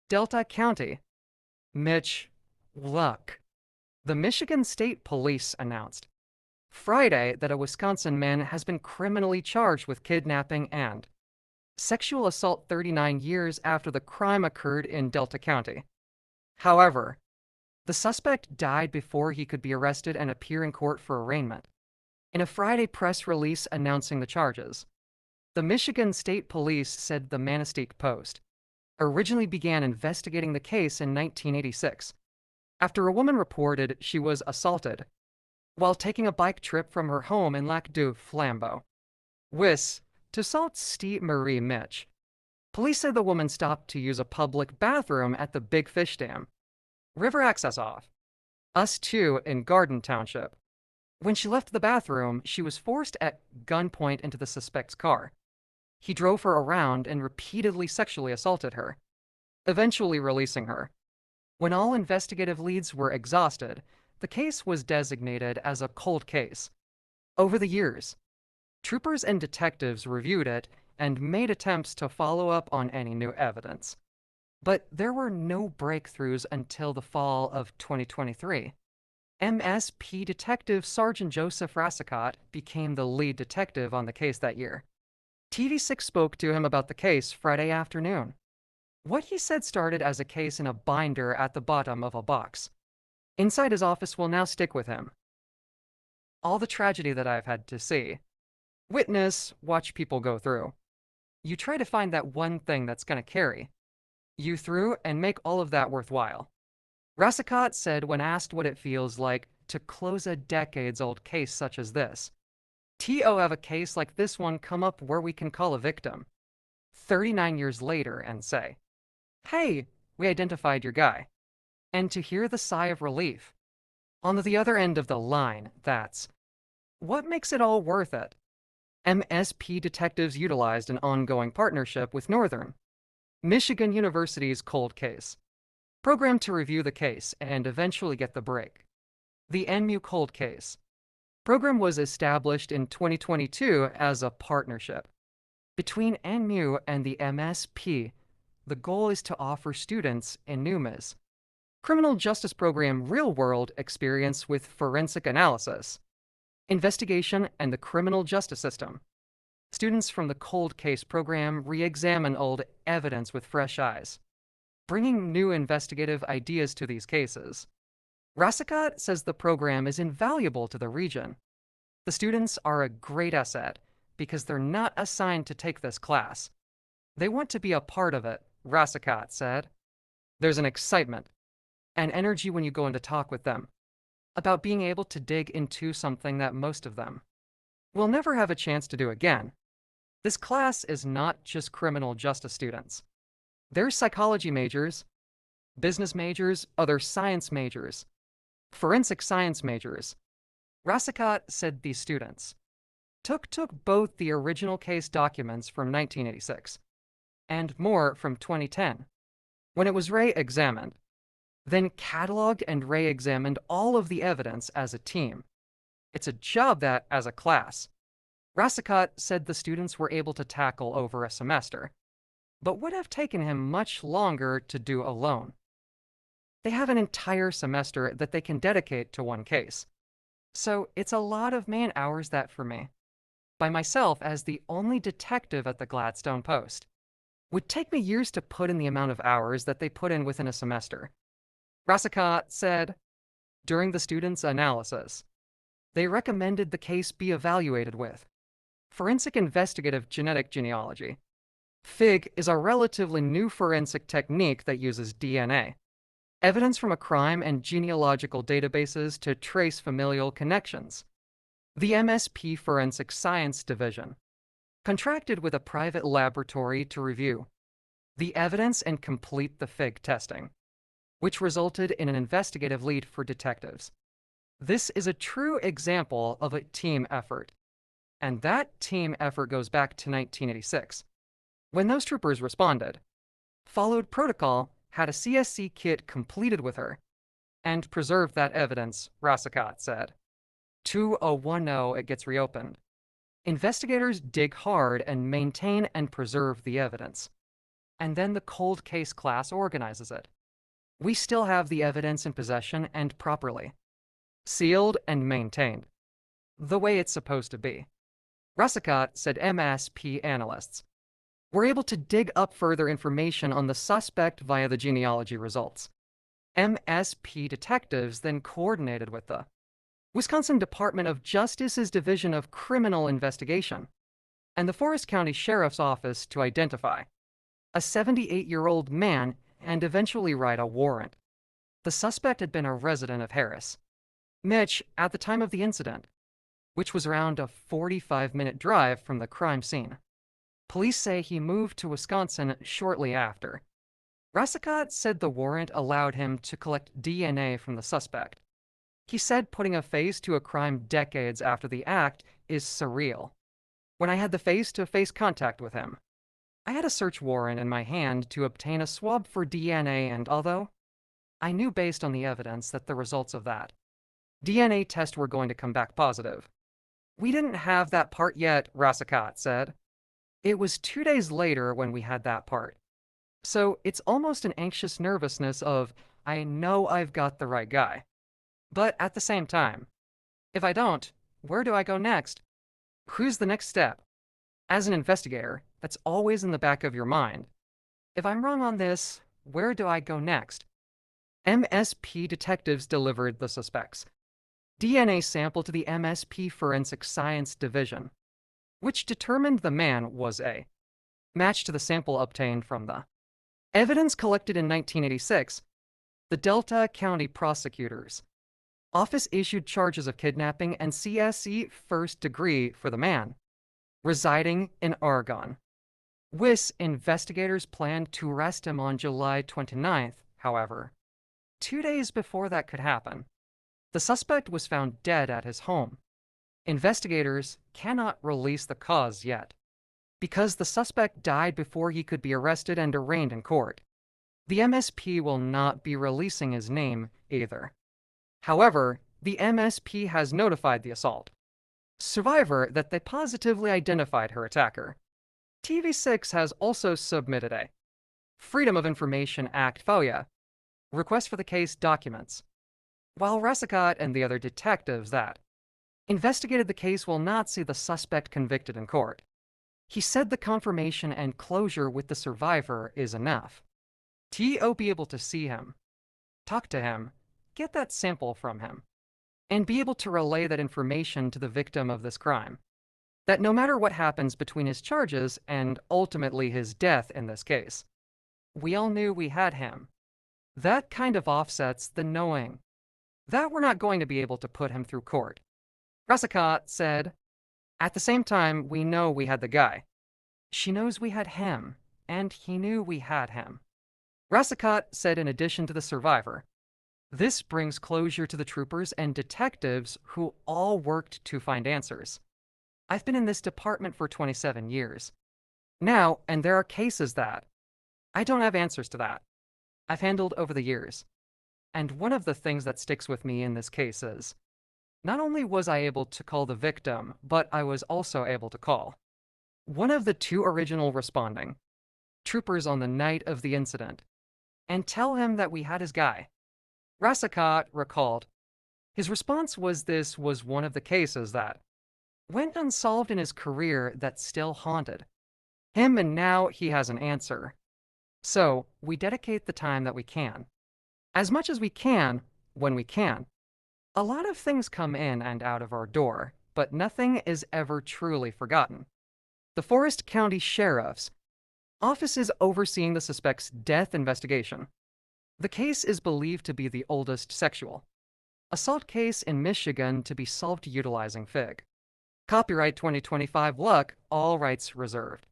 Delta County, Mich, WLUC. The Michigan State Police announced Friday that a Wisconsin man has been criminally charged with kidnapping and sexual assault 39 years after the crime occurred in Delta County. However, the suspect died before he could be arrested and appear in court for arraignment. In a Friday press release announcing the charges, the Michigan State Police said the Manistique Post originally began investigating the case in 1986 after a woman reported she was assaulted while taking a bike trip from her home in Lac du Flambeau, WIS, to Sault Ste. Mich. Police said the woman stopped to use a public bathroom at the Big Fishdam River access off, Us 2 in Garden Township. When she left the bathroom, she was forced at gunpoint into the suspect's car. He drove her around and repeatedly sexually assaulted her, eventually releasing her. When all investigative leads were exhausted, the case was designated as a cold case. Over the years, troopers and detectives reviewed it and made attempts to follow up on any new evidence. But there were no breakthroughs until the fall of 2023. MSP Detective Sergeant Joseph Rassicott became the lead detective on the case that year. TV6 spoke to him about the case Friday afternoon. What he said started as a case in a binder at the bottom of a box. Inside his office will now stick with him. All the tragedy that I've had to see, witness, watch people go through. You try to find that one thing that's going to carry you through and make all of that worthwhile. Rassicott said when asked what it feels like to close a decades-old case such as this. TO have a case like this one come up where we can call a victim 39 years later and say, hey, we identified your guy. And to hear the sigh of relief. On the other end of the line, that's what makes it all worth it. MSP detectives utilized an ongoing partnership with Northern Michigan University's Cold Case program to review the case and eventually get the break. The NMU Cold Case program was established in 2022 as a partnership between NMU and the MSP. The goal is to offer students in NUMA's criminal justice program real-world experience with forensic analysis, investigation, and the criminal justice system. Students from the Cold Case program re-examine old evidence with fresh eyes, bringing new investigative ideas to these cases. Rassicott says the program is invaluable to the region. The students are a great asset because they're not assigned to take this class. They want to be a part of it, Rassicott said. There's an excitement, an energy when you go in to talk with them about being able to dig into something that most of them will never have a chance to do again. This class is not just criminal justice students. There's psychology majors, business majors, other science majors, forensic science majors. Rassicott said these students took both the original case documents from 1986 and more from 2010, when it was re-examined, then cataloged and re-examined all of the evidence as a team. It's a job that, as a class, Rassicott said the students were able to tackle over a semester, but would have taken him much longer to do alone. They have an entire semester that they can dedicate to one case. So it's a lot of man-hours that for me, by myself as the only detective at the Gladstone Post, would take me years to put in the amount of hours that they put in within a semester. Rassicott said, during the students' analysis, they recommended the case be evaluated with forensic investigative genetic genealogy. FIG is a relatively new forensic technique that uses DNA, evidence from a crime, and genealogical databases to trace familial connections. The MSP Forensic Science Division contracted with a private laboratory to review the evidence and complete the FIG testing, which resulted in an investigative lead for detectives. This is a true example of a team effort, and that team effort goes back to 1986, when those troopers responded, followed protocol, had a CSC kit completed with her, and preserved that evidence, Rassicott said. 2010 it gets reopened. Investigators dig hard and maintain and preserve the evidence. and then the cold case class organizes it. We still have the evidence in possession and properly sealed and maintained, the way it's supposed to be. Russicott said MSP analysts were able to dig up further information on the suspect via the genealogy results. MSP detectives then coordinated with the Wisconsin Department of Justice's Division of Criminal Investigation and the Forest County Sheriff's Office to identify a 78-year-old man and eventually write a warrant. The suspect had been a resident of Harris, Mich, at the time of the incident, which was around a 45-minute drive from the crime scene. Police say he moved to Wisconsin shortly after. Russicott said the warrant allowed him to collect DNA from the suspect. He said putting a face to a crime decades after the act is surreal. When I had the face-to-face contact with him, I had a search warrant in my hand to obtain a swab for DNA, and although I knew based on the evidence that the results of that DNA test were going to come back positive, we didn't have that part yet, Russicott said. It was 2 days later when we had that part. So it's almost an anxious nervousness of, I know I've got the right guy. But at the same time, if I don't, where do I go next? Who's the next step? As an investigator, that's always in the back of your mind. If I'm wrong on this, where do I go next? MSP detectives delivered the suspect's DNA sample to the MSP Forensic Science Division, which determined the man was a match to the sample obtained from the evidence collected in 1986. The Delta County Prosecutor's Office issued charges of kidnapping and CSE first degree for the man, residing in Oregon. WIS investigators planned to arrest him on July 29th, however. 2 days before that could happen, the suspect was found dead at his home. Investigators cannot release the cause yet, because the suspect died before he could be arrested and arraigned in court. The MSP will not be releasing his name either. However, the MSP has notified the assault survivor that they positively identified her attacker. TV6 has also submitted a Freedom of Information Act FOIA request for the case documents, while Russicott and the other detectives that investigated the case will not see the suspect convicted in court. He said the confirmation and closure with the survivor is enough. To be able to see him, talk to him, get that sample from him, and be able to relay that information to the victim of this crime. That no matter what happens between his charges and ultimately his death in this case, we all knew we had him. That kind of offsets the knowing that we're not going to be able to put him through court. Russicott said, at the same time, we know we had the guy. She knows we had him, and he knew we had him. Russicott said in addition to the survivor, this brings closure to the troopers and detectives who all worked to find answers. I've been in this department for 27 years now, and there are cases that I don't have answers to that I've handled over the years. And one of the things that sticks with me in this case is, not only was I able to call the victim, but I was also able to call one of the 2 original responding troopers on the night of the incident and tell him that we had his guy. Russicott recalled, his response was this was one of the cases that went unsolved in his career that still haunted him, and now he has an answer. So we dedicate the time that we can, as much as we can, when we can. A lot of things come in and out of our door, but nothing is ever truly forgotten. The Forest County Sheriff's Office is overseeing the suspect's death investigation. The case is believed to be the oldest sexual assault case in Michigan to be solved utilizing FIG. Copyright 2025 WLUC, all rights reserved.